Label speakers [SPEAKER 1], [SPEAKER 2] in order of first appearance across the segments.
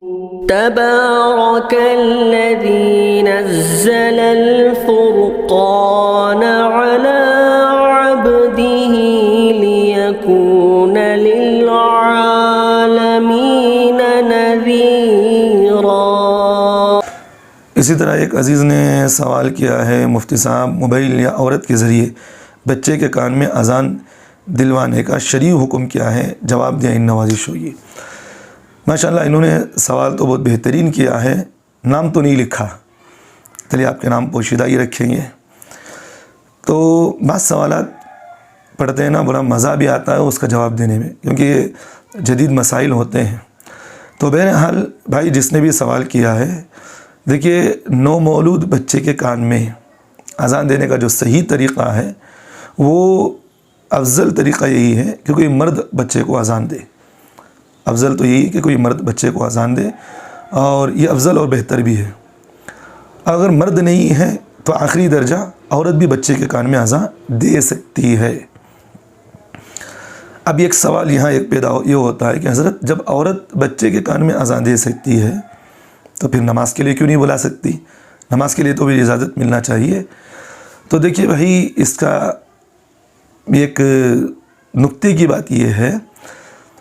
[SPEAKER 1] تبارك الذي نزل الفرقان على عبده ليكون للعالمين نذيرا۔
[SPEAKER 2] اسی طرح ایک عزیز نے سوال کیا ہے مفتی صاحب، موبائل یا عورت کے ذریعے بچے کے کان میں اذان دلوانے کا شرعی حکم کیا ہے؟ جواب دیا ان نوازش ہوئی۔ ماشاءاللہ انہوں نے سوال تو بہت بہترین کیا ہے، نام تو نہیں لکھا، چلیے آپ کے نام پوشیدہ ہی رکھیں گے۔ تو بعض سوالات پڑھتے ہیں نا، بڑا مزہ بھی آتا ہے اس کا جواب دینے میں، کیونکہ یہ جدید مسائل ہوتے ہیں۔ تو بہرحال بھائی جس نے بھی سوال کیا ہے، دیکھیے نو مولود بچے کے کان میں اذان دینے کا جو صحیح طریقہ ہے، وہ افضل طریقہ یہی ہے کہ کوئی مرد بچے کو اذان دے۔ افضل تو یہی کہ کوئی مرد بچے کو اذان دے، اور یہ افضل اور بہتر بھی ہے۔ اگر مرد نہیں ہے تو آخری درجہ عورت بھی بچے کے کان میں اذان دے سکتی ہے۔ اب ایک سوال یہاں ایک پیدا یہ ہوتا ہے کہ حضرت جب عورت بچے کے کان میں اذان دے سکتی ہے تو پھر نماز کے لیے کیوں نہیں بلا سکتی؟ نماز کے لیے تو بھی اجازت ملنا چاہیے۔ تو دیکھیے بھائی، اس کا ایک نکتے کی بات یہ ہے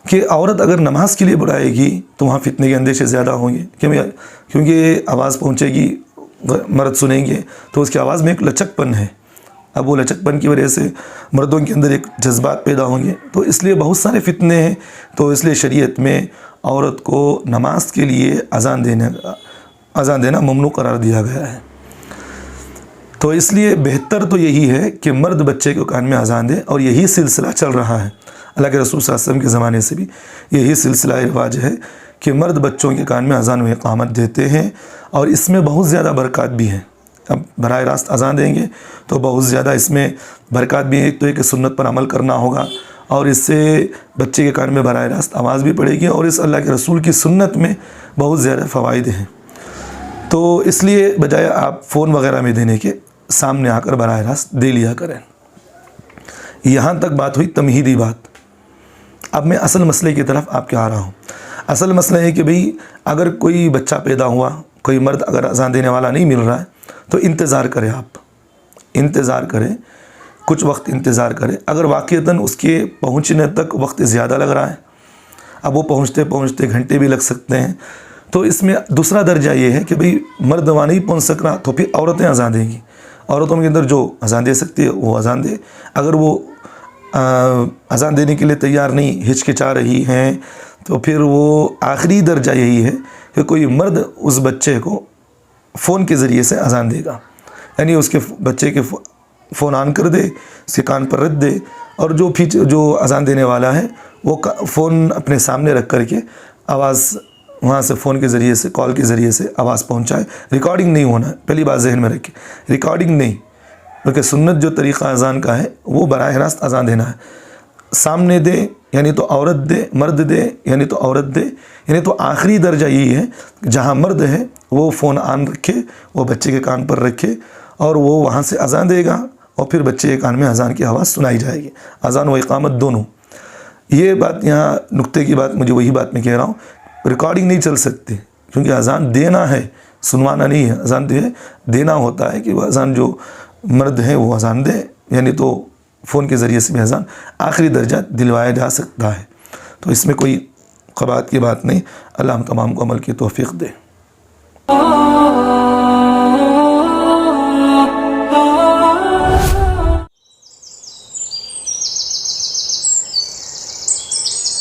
[SPEAKER 2] کہ عورت اگر نماز کے لیے بلائے گی تو وہاں فتنے کے اندیشے زیادہ ہوں گے، کیونکہ آواز پہنچے گی، مرد سنیں گے تو اس کی آواز میں ایک لچک پن ہے۔ اب وہ لچک پن کی وجہ سے مردوں کے اندر ایک جذبات پیدا ہوں گے، تو اس لیے بہت سارے فتنے ہیں۔ تو اس لیے شریعت میں عورت کو نماز کے لیے اذان دینا ممنوع قرار دیا گیا ہے۔ تو اس لیے بہتر تو یہی ہے کہ مرد بچے کو کان میں اذان دے، اور یہی سلسلہ چل رہا ہے۔ اللہ کے رسول صلی اللہ علیہ وسلم کے زمانے سے بھی یہی سلسلہ رواج ہے کہ مرد بچوں کے کان میں اذان و اقامت دیتے ہیں، اور اس میں بہت زیادہ برکات بھی ہیں۔ اب براہ راست اذان دیں گے تو بہت زیادہ اس میں برکات بھی ہیں۔ ایک تو ایک سنت پر عمل کرنا ہوگا، اور اس سے بچے کے کان میں براہ راست آواز بھی پڑے گی، اور اس اللہ کے رسول کی سنت میں بہت زیادہ فوائد ہیں۔ تو اس لیے بجائے آپ فون وغیرہ میں دینے کے، سامنے آ کر براہ راست دے لیا کریں۔ یہاں تک بات ہوئی تمہیدی بات۔ اب میں اصل مسئلے کی طرف آپ کے آ رہا ہوں۔ اصل مسئلہ ہے کہ بھئی اگر کوئی بچہ پیدا ہوا، کوئی مرد اگر اذان دینے والا نہیں مل رہا ہے تو انتظار کریں، آپ انتظار کریں، کچھ وقت انتظار کریں۔ اگر واقعتاً اس کے پہنچنے تک وقت زیادہ لگ رہا ہے، اب وہ پہنچتے پہنچتے گھنٹے بھی لگ سکتے ہیں، تو اس میں دوسرا درجہ یہ ہے کہ بھئی مرد وہاں نہیں پہنچ سک رہا تو پھر عورتیں اذان دیں گی۔ عورتوں کے اندر جو اذان دے سکتی ہے وہ اذان دے۔ اگر وہ اذان دینے کے لیے تیار نہیں، ہچکچا رہی ہیں، تو پھر وہ آخری درجہ یہی ہے کہ کوئی مرد اس بچے کو فون کے ذریعے سے اذان دے گا، یعنی اس کے بچے کے فون آن کر دے، اس کے کان پر رکھ دے، اور جو اذان دینے والا ہے وہ فون اپنے سامنے رکھ کر کے آواز وہاں سے فون کے ذریعے سے، کال کے ذریعے سے آواز پہنچائے۔ ریکارڈنگ نہیں ہونا، پہلی بات ذہن میں رکھیں، ریکارڈنگ نہیں، بلکہ سنت جو طریقہ اذان کا ہے وہ براہ راست اذان دینا ہے۔ سامنے دے یعنی تو عورت دے، مرد دے یعنی تو عورت دے، یعنی تو آخری درجہ یہی ہے جہاں مرد ہے وہ فون آن رکھے، وہ بچے کے کان پر رکھے، اور وہ وہاں سے اذان دے گا، اور پھر بچے کے کان میں اذان کی آواز سنائی جائے گی، اذان و اقامت دونوں۔ یہ بات یہاں نقطے کی بات، مجھے وہی بات میں کہہ رہا ہوں، ریکارڈنگ نہیں چل سکتی، کیونکہ اذان دینا ہے، سنوانا نہیں ہے۔ اذان دینا ہوتا ہے کہ وہ اذان جو مرد ہیں وہ اذان دے، یعنی تو فون کے ذریعے سے بھی اذان آخری درجہ دلوایا جا سکتا ہے۔ تو اس میں کوئی قباحت کی بات نہیں۔ اللہ ہم تمام کو عمل کی توفیق دے۔